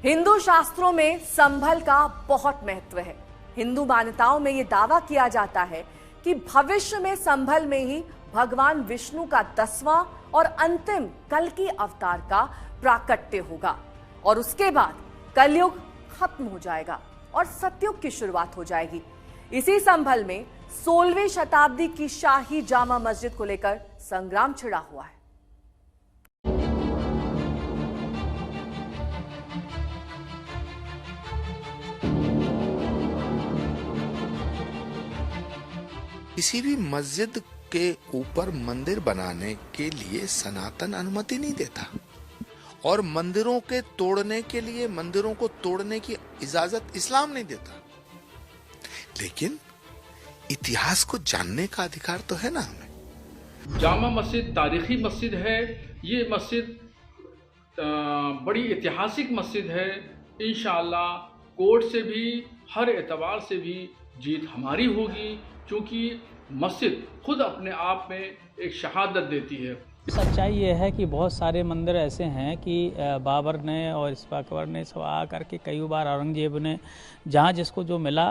हिंदू शास्त्रों में संभल का बहुत महत्व है। हिंदू मान्यताओं में यह दावा किया जाता है कि भविष्य में संभल में ही भगवान विष्णु का 10वां और अंतिम कल्कि अवतार का प्राकट्य होगा और उसके बाद कलयुग खत्म हो जाएगा और सतयुग की शुरुआत हो जाएगी। इसी संभल में 16वीं शताब्दी की शाही जामा मस्जिद को लेकर संग्राम छिड़ा हुआ है। किसी भी मस्जिद के ऊपर मंदिर बनाने के लिए सनातन अनुमति नहीं देता और मंदिरों के तोड़ने के लिए मंदिरों को तोड़ने की इजाजत इस्लाम नहीं देता। लेकिन इतिहास को जानने का अधिकार तो है ना हमें। जामा मस्जिद तारीखी मस्जिद है। ये मस्जिद बड़ी ऐतिहासिक मस्जिद है। इंशाअल्लाह कोर्ट से भी हर एतबार से भी जीत हमारी होगी, क्योंकि मस्जिद खुद अपने आप में एक शहादत देती है। सच्चाई ये है कि बहुत सारे मंदिर ऐसे हैं कि बाबर ने और इस्फा अकबर ने सब आ करके कई बार औरंगजेब ने जहाँ जिसको जो मिला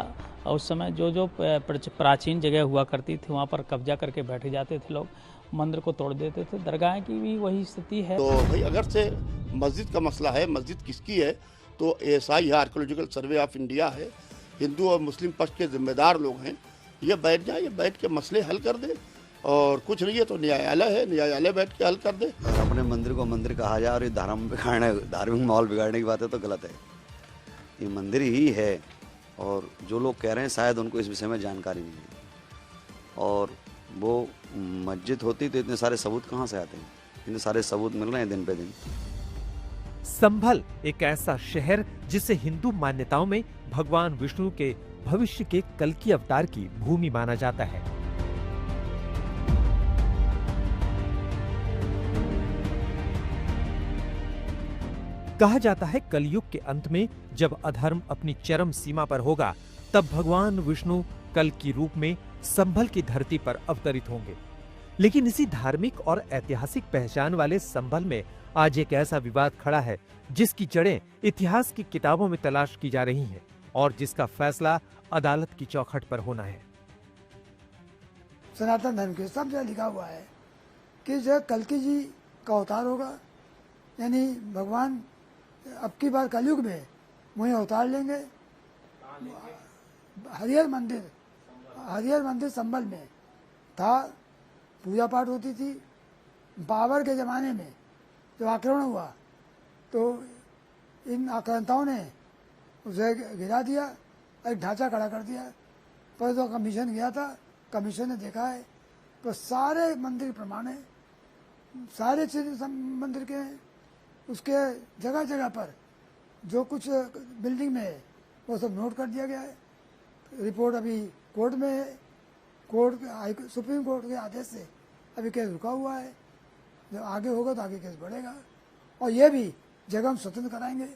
उस समय जो प्राचीन जगह हुआ करती थी वहाँ पर कब्जा करके बैठे जाते थे लोग, मंदिर को तोड़ देते थे। दरगाह की भी वही स्थिति है। तो भाई अगर से मस्जिद का मसला है, मस्जिद किसकी है, तो एएसआई है, आर्कियोलॉजिकल सर्वे ऑफ इंडिया है, हिंदू और मुस्लिम पक्ष के जिम्मेदार लोग हैं। ये बैठ जाए, ये बैठ के मसले हल कर दे और कुछ नहीं है तो न्यायालय है, न्यायालय बैठ के हल कर दे। अपने मंदिर को मंदिर कहा जाए और ये धार्मिक माहौल बिगाड़ने की बात है तो गलत है। ये मंदिर ही है और जो लोग कह रहे हैं शायद उनको इस विषय में जानकारी नहीं है। और वो मस्जिद होती तो इतने सारे सबूत कहाँ से आते हैं? इतने सारे सबूत मिल रहे हैं दिन पे दिन। संभल एक ऐसा शहर जिसे हिंदू मान्यताओं में भगवान विष्णु के भविष्य के कल्कि अवतार की भूमि माना जाता है। कहा जाता है कलयुग के अंत में जब अधर्म अपनी चरम सीमा पर होगा तब भगवान विष्णु कल्कि रूप में संभल की धरती पर अवतरित होंगे। लेकिन इसी धार्मिक और ऐतिहासिक पहचान वाले संभल में आज एक ऐसा विवाद खड़ा है जिसकी जड़ें इतिहास की किताबों में तलाश की जा रही हैं और जिसका फैसला अदालत की चौखट पर होना है। सनातन धर्म के सब जगह लिखा हुआ है कि जो कल्कि जी का अवतार होगा, यानी भगवान अब की बार कलयुग में वही अवतार लेंगे। हरिहर मंदिर संभल में था, पूजा पाठ होती थी। बाबर के ज़माने में जब आक्रमण हुआ तो इन आक्रांताओं ने उसे गिरा दिया, एक ढांचा खड़ा कर दिया। पर तो कमीशन गया था, कमीशन ने देखा है तो सारे मंदिर प्रमाण है, सारे चीज़ मंदिर के हैं। उसके जगह जगह पर जो कुछ बिल्डिंग में है वो सब नोट कर दिया गया है। रिपोर्ट अभी कोर्ट में है, सुप्रीम कोर्ट के आदेश से अभी केस रुका हुआ है। जब आगे होगा तो आगे केस बढ़ेगा और ये भी जगह हम स्वतंत्र कराएंगे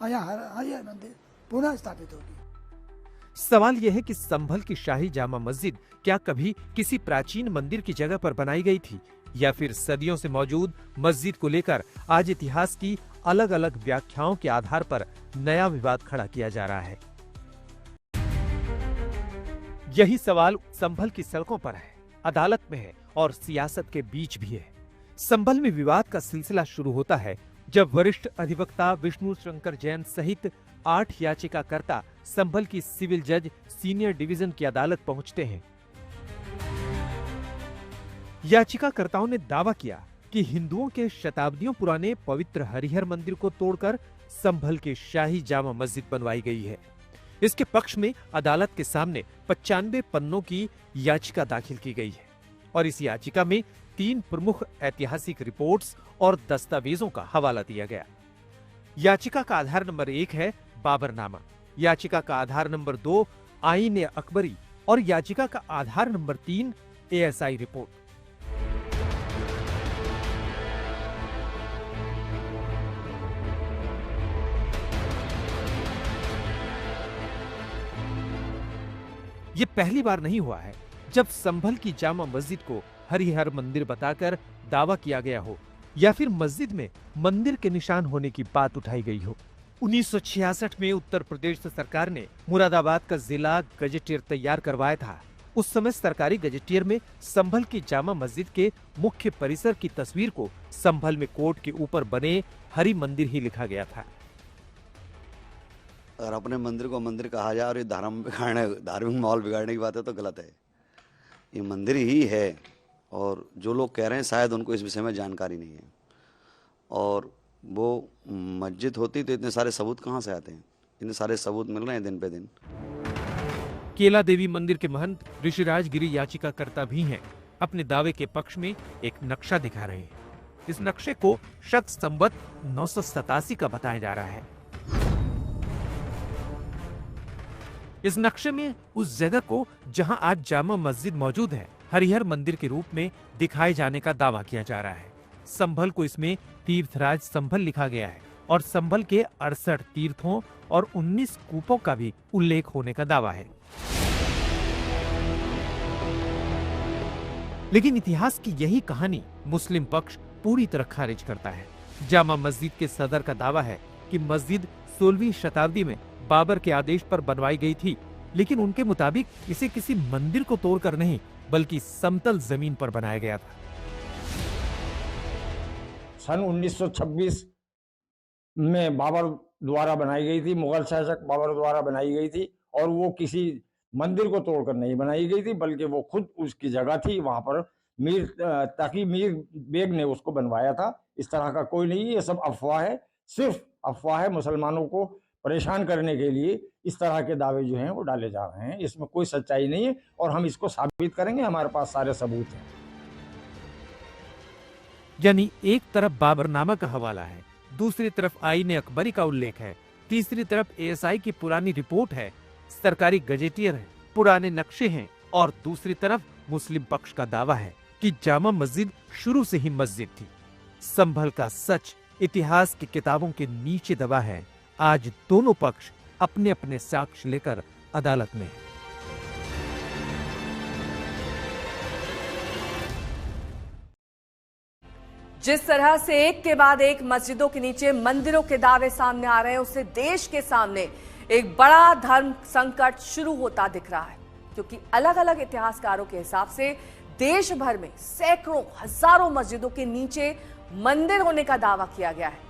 और यहाँ हरिहर मंदिर पुनः स्थापित होगी। सवाल यह है कि संभल की शाही जामा मस्जिद क्या कभी किसी प्राचीन मंदिर की जगह पर बनाई गई थी या फिर सदियों से मौजूद मस्जिद को लेकर आज इतिहास की अलग अलग व्याख्याओं के आधार पर नया विवाद खड़ा किया जा रहा है। यही सवाल संभल की सड़कों पर है, अदालत में है और सियासत के बीच भी है। संभल में विवाद का सिलसिला शुरू होता है जब वरिष्ठ अधिवक्ता विष्णु शंकर जैन सहित 8 याचिकाकर्ता संभल की सिविल जज सीनियर डिवीजन की अदालत पहुंचते हैं। याचिकाकर्ताओं ने दावा किया कि हिंदुओं के शताब्दियों पुराने पवित्र हरिहर मंदिर को तोड़कर संभल के शाही जामा मस्जिद बनवाई गई है। इसके पक्ष में अदालत के सामने 95 पन्नों की याचिका दाखिल की गई है और इस याचिका में 3 प्रमुख ऐतिहासिक रिपोर्ट्स और दस्तावेजों का हवाला दिया गया। याचिका का आधार नंबर 1 है बाबरनामा, याचिका का आधार नंबर 2 आईन अकबरी और याचिका का आधार नंबर 3 एएसआई रिपोर्ट। ये पहली बार नहीं हुआ है जब संभल की जामा मस्जिद को हरिहर मंदिर बताकर दावा किया गया हो या फिर मस्जिद में मंदिर के निशान होने की बात उठाई गई हो। 1966 में उत्तर प्रदेश सरकार ने मुरादाबाद का जिला गजेटियर तैयार करवाया था। उस समय सरकारी गजेटियर में संभल की जामा मस्जिद के मुख्य परिसर की तस्वीर को संभल में कोट के ऊपर बने हरि मंदिर ही लिखा गया था। अगर अपने मंदिर को मंदिर कहा जाए और ये धार्मिक माहौल बिगाड़ने की बात है तो गलत है। ये मंदिर ही है और जो लोग कह रहे हैं शायद उनको इस विषय में जानकारी नहीं है। और वो मस्जिद होती तो इतने सारे सबूत कहाँ से आते हैं? इतने सारे सबूत मिल रहे हैं दिन पे दिन। केला देवी मंदिर के महंत ऋषिराज गिरी याचिकाकर्ता भी हैं। अपने दावे के पक्ष में एक नक्शा दिखा रहे हैं। इस नक्शे को शक संवत 987 का बताया जा रहा है। इस नक्शे में उस जगह को जहां आज जामा मस्जिद मौजूद है हरिहर मंदिर के रूप में दिखाए जाने का दावा किया जा रहा है। संभल को इसमें तीर्थराज संभल लिखा गया है और संभल के 68 तीर्थों और 19 कूपों का भी उल्लेख होने का दावा है। लेकिन इतिहास की यही कहानी मुस्लिम पक्ष पूरी तरह खारिज करता है। जामा मस्जिद के सदर का दावा है कि मस्जिद 16वीं शताब्दी में बाबर के आदेश पर बनवाई गई थी, लेकिन उनके मुताबिक इसे किसी मंदिर को तोड़कर नहीं बल्कि समतल जमीन पर बनाया गया था। सन 1926 में बाबर द्वारा बनाई गई थी, मुगल शासक बाबर द्वारा बनाई गई थी और वो किसी मंदिर को तोड़कर नहीं बनाई गई थी बल्कि वो खुद उसकी जगह थी वहां पर ताकि मीर बेग ने उसको बनवाया था। इस तरह का कोई नहीं, ये सब अफवाह है, सिर्फ अफवाह है। मुसलमानों को परेशान करने के लिए इस तरह के दावे जो हैं वो डाले जा रहे हैं। इसमें कोई सच्चाई नहीं है और हम इसको साबित करेंगे, हमारे पास सारे सबूत हैं। यानी एक तरफ बाबरनामा का हवाला है, दूसरी तरफ आईने अकबरी का उल्लेख है, तीसरी तरफ एएसआई की पुरानी रिपोर्ट है, सरकारी गजेटियर है, पुराने नक्शे हैं और दूसरी तरफ मुस्लिम पक्ष का दावा है कि जामा मस्जिद शुरू से ही मस्जिद थी। संभल का सच इतिहास की किताबों के नीचे दबा है। आज दोनों पक्ष अपने अपने साक्ष्य लेकर अदालत में हैं। जिस तरह से एक के बाद एक मस्जिदों के नीचे मंदिरों के दावे सामने आ रहे हैं, उससे देश के सामने एक बड़ा धर्म संकट शुरू होता दिख रहा है, क्योंकि अलग अलग इतिहासकारों के हिसाब से देश भर में सैकड़ों हजारों मस्जिदों के नीचे मंदिर होने का दावा किया गया है।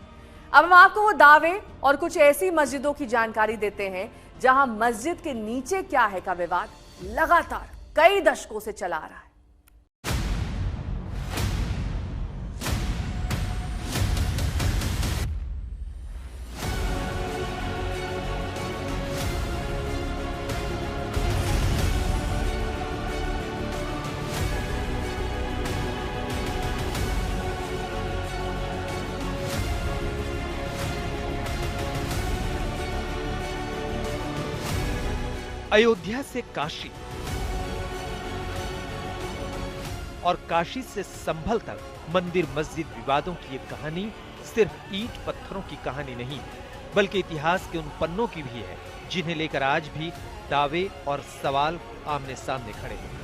अब हम आपको वो दावे और कुछ ऐसी मस्जिदों की जानकारी देते हैं जहां मस्जिद के नीचे क्या है का विवाद लगातार कई दशकों से चला आ रहा है। अयोध्या से काशी और काशी से संभल तक मंदिर मस्जिद विवादों की ये कहानी सिर्फ ईंट पत्थरों की कहानी नहीं, बल्कि इतिहास के उन पन्नों की भी है जिन्हें लेकर आज भी दावे और सवाल आमने सामने खड़े हैं।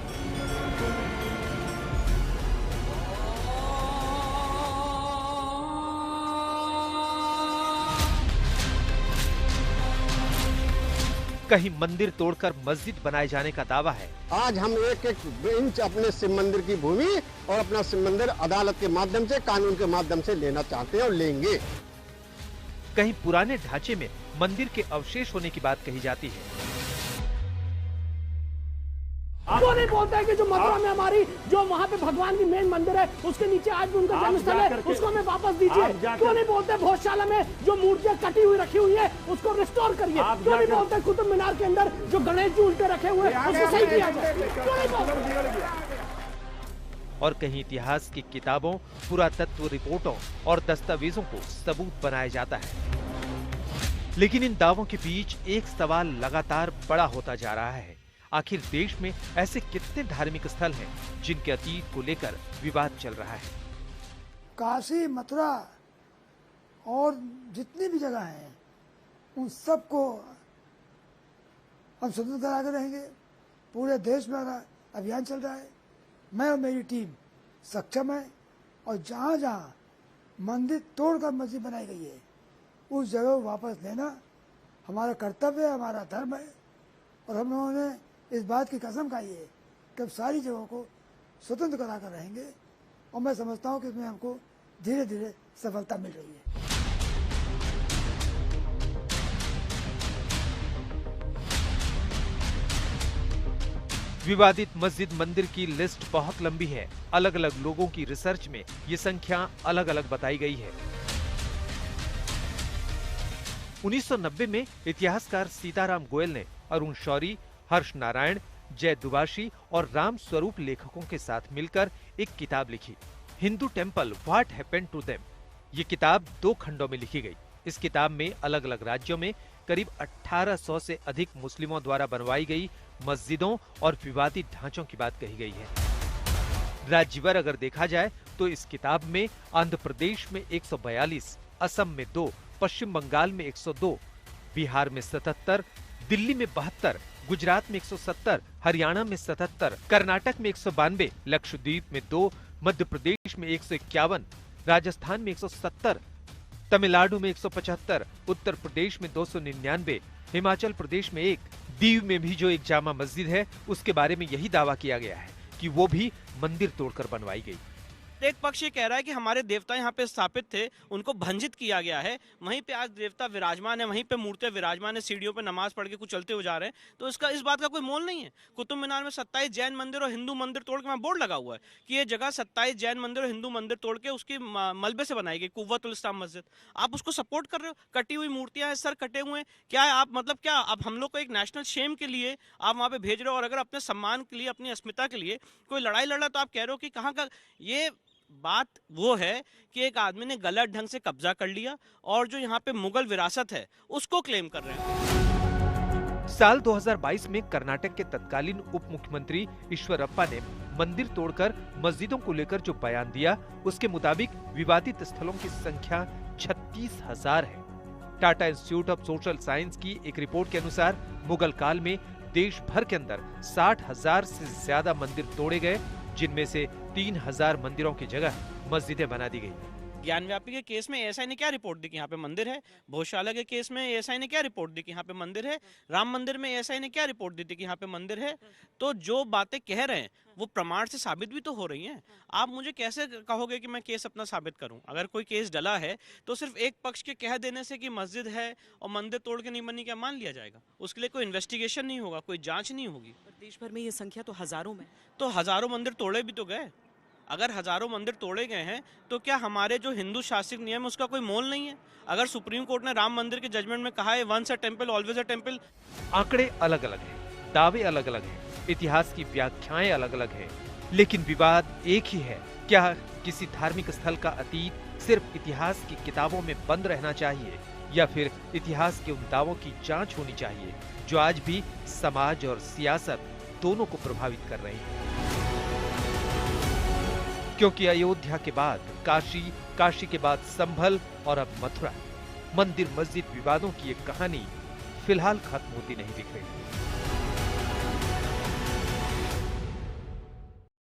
कहीं मंदिर तोड़कर मस्जिद बनाए जाने का दावा है। आज हम एक एक इंच अपने शिव मंदिर की भूमि और अपना शिव मंदिर अदालत के माध्यम से, कानून के माध्यम से लेना चाहते हैं और लेंगे। कहीं पुराने ढांचे में मंदिर के अवशेष होने की बात कही जाती है। क्यों नहीं बोलते हैं कि जो मथुरा में हमारी जो वहाँ पे भगवान की मेन मंदिर है उसके नीचे आज भी उनका जन्मस्थल है, उसको हमें वापस दीजिए। क्यों नहीं बोलते भोजशाला में जो मूर्तियां कटी हुई रखी हुई है उसको रिस्टोर करिए। क्यों नहीं बोलते कुतुब मीनार के अंदर जो गणेश जी उल्टे रखे हुए हैं उसको सही किया जाए। क्यों नहीं बोलते? और कहीं इतिहास की किताबों, पुरातत्व रिपोर्टों और दस्तावेजों को सबूत बनाया जाता है। लेकिन इन दावों के बीच एक सवाल लगातार बड़ा होता जा रहा है। आखिर देश में ऐसे कितने धार्मिक स्थल हैं जिनके अतीत को लेकर विवाद चल रहा है? काशी, मथुरा और जितनी भी जगह हैं उन सबको हम स्वतंत्र करा के रहेंगे। पूरे देश में अभियान चल रहा है। मैं और मेरी टीम सक्षम है और जहाँ जहाँ मंदिर तोड़कर मस्जिद बनाई गई है उस जगह को वापस लेना हमारा कर्तव्य है, हमारा धर्म है। और हम लोगों ने इस बात की कसम खाई है कि अब सारी जगहों को स्वतंत्र कराकर रहेंगे, और मैं समझता हूँ कि इसमें हमको धीरे धीरे सफलता मिल रही है। विवादित मस्जिद मंदिर की लिस्ट बहुत लंबी है। अलग अलग लोगों की रिसर्च में ये संख्या अलग अलग बताई गई है। 1990 में इतिहासकार सीताराम गोयल ने अरुण शौरी, हर्ष नारायण, जय दुबाशी और राम स्वरूप लेखकों के साथ मिलकर एक किताब लिखी, Hindu temple what happened to them. ये किताब 2 खंडों में लिखी गई। इस किताब में अलग अलग राज्यों में करीब 1800 से अधिक मुस्लिमों द्वारा बनवाई गई मस्जिदों और विवादित ढांचों की बात कही गई है। राज्यवार अगर देखा जाए तो इस किताब में आंध्र प्रदेश में 142, असम में 2, पश्चिम बंगाल में 102, बिहार में 77, दिल्ली में 72, गुजरात में 170, हरियाणा में 77, कर्नाटक में 192, लक्षद्वीप में 2, मध्य प्रदेश में 151, राजस्थान में 170, तमिलनाडु में 175, उत्तर प्रदेश में 299, हिमाचल प्रदेश में 1, दीव में भी जो एक जामा मस्जिद है उसके बारे में यही दावा किया गया है कि वो भी मंदिर तोड़कर बनवाई गई। एक पक्ष ये कह रहा है कि हमारे देवता यहाँ पे स्थापित थे, उनको भंजित किया गया है, वहीं पे आज देवता विराजमान है, वहीं पे मूर्तियां विराजमान है, सीढ़ियों पे नमाज पढ़ के कुछ चलते हुए जा रहे हैं, तो इस बात का कोई मोल नहीं है। कुतुब मीनार में 27 जैन मंदिर और हिंदू मंदिर तोड़ के वहाँ बोर्ड लगा हुआ है कि ये जगह 27 जैन मंदिर और हिंदू मंदिर तोड़ के उसकी मलबे से बनाई गई कुव्वतुल इस्लाम मस्जिद। आप उसको सपोर्ट कर रहे हो? कटी हुई मूर्तियां हैं, सर कटे हुए हैं, क्या है आप मतलब क्या आप हम लोग को एक नेशनल शेम के लिए आप वहाँ पे भेज रहे हो? और अगर अपने सम्मान के लिए, अपनी अस्मिता के लिए कोई लड़ाई लड़ा तो आप कह रहे हो कि कहाँ का ये बात वो है कि एक आदमी ने गलत ढंग से कब्जा कर लिया और जो यहाँ पे मुगल विरासत है उसको क्लेम कर रहे हैं। साल 2022 में कर्नाटक के तत्कालीन उप मुख्यमंत्री ईश्वरप्पा ने मंदिर तोड़कर मस्जिदों को लेकर जो बयान दिया उसके मुताबिक विवादित स्थलों की संख्या 36,000 है। Tata institute of social science की एक रिपोर्ट के अनुसार मुगल काल में देश भर के अंदर 60,000 से ज्यादा मंदिर तोड़े गए, जिनमें से 3,000 मंदिरों की जगह मस्जिदें बना दी गई। ज्ञानव्यापी के केस में एएसआई ने क्या रिपोर्ट दी कि यहाँ पे मंदिर है? भोजशाला के केस में एएसआई ने क्या रिपोर्ट दी कि यहाँ पे मंदिर है? राम मंदिर में एएसआई ने क्या रिपोर्ट दी थी कि यहाँ पे मंदिर है? तो जो बातें कह रहे हैं वो प्रमाण से साबित भी तो हो रही हैं। आप मुझे कैसे कहोगे कि मैं केस अपना साबित करूं? अगर कोई केस डला है तो सिर्फ एक पक्ष के कह देने से कि मस्जिद है और मंदिर तोड़ के नहीं बनी क्या मान लिया जाएगा? उसके लिए कोई इन्वेस्टिगेशन नहीं होगा, कोई जांच नहीं होगी। देश भर में ये संख्या तो हजारों में, तो हजारों मंदिर तोड़े भी तो गए। अगर हजारों मंदिर तोड़े गए हैं तो क्या हमारे जो हिंदू शास्त्रीय नियम है उसका कोई मोल नहीं है? अगर सुप्रीम कोर्ट ने राम मंदिर के जजमेंट में कहा है once a temple always a temple. आंकड़े अलग अलग हैं, दावे अलग अलग हैं, इतिहास की व्याख्याएं अलग अलग हैं, लेकिन विवाद एक ही है। क्या किसी धार्मिक स्थल का अतीत सिर्फ इतिहास की किताबों में बंद रहना चाहिए या फिर इतिहास के उन दावों की जांच होनी चाहिए जो आज भी समाज और सियासत दोनों को प्रभावित कर रहे हैं? क्योंकि अयोध्या के बाद काशी, काशी के बाद संभल और अब मथुरा, मंदिर मस्जिद विवादों की एक कहानी फिलहाल खत्म होती नहीं दिख रही।